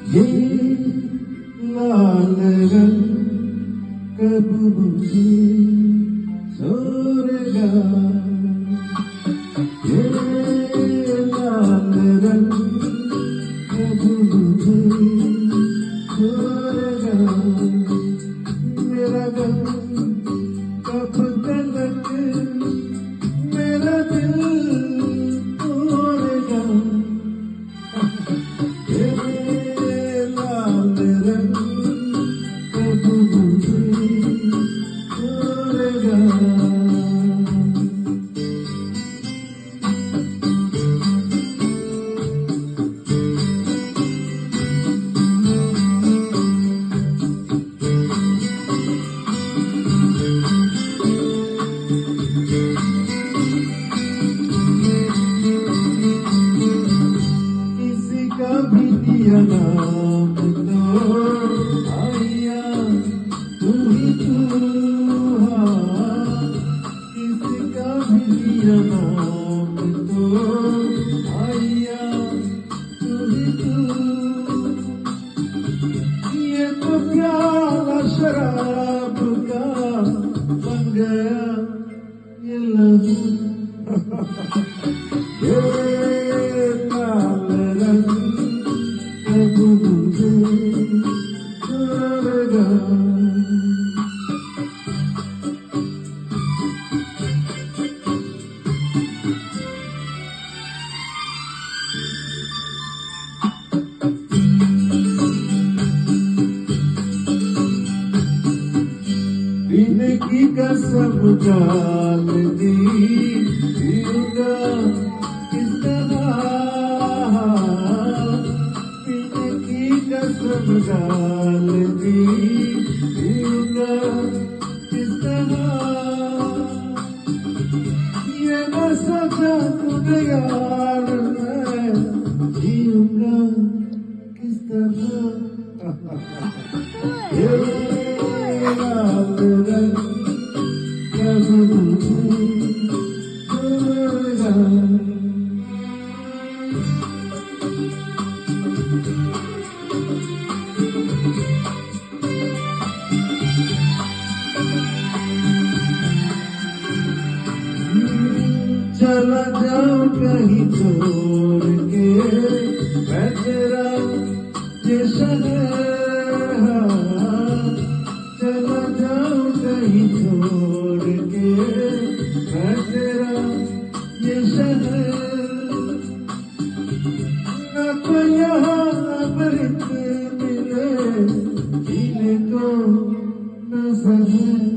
ये लाल रंग कब मुझे छोड़ेगा, ये लाल रंग कब मुझे छोड़ेगा, मेरा गम कब तलक मेरा दिल तोड़ेगा, ये लाल रंग कब मुझे छोड़ेगा। कभी दिया नाम तो आया तू ही तू, किसका भी दिया नाम तो आया तू ही तू, ये तो प्याला शराब का बन गया ये लहू, ये लाल रंग कब मुझे छोड़ेगा। दिन की कसम जान दी पीऊंगा किस तरह, दिन की कसम जान दी पीऊंगा किस तरह, ये न सोचा तुझे यार मैं जीऊंगा किस तरह, ये लाल रंग कब मुझे छोड़ेगा। चला जाऊं कहीं छोड़ के मैं तेरा ये शहर, चला जाऊं कहीं छोड़ के मैं तेरा ये शहर, न तो यहाँ अमृत मिले जीने को न सहे।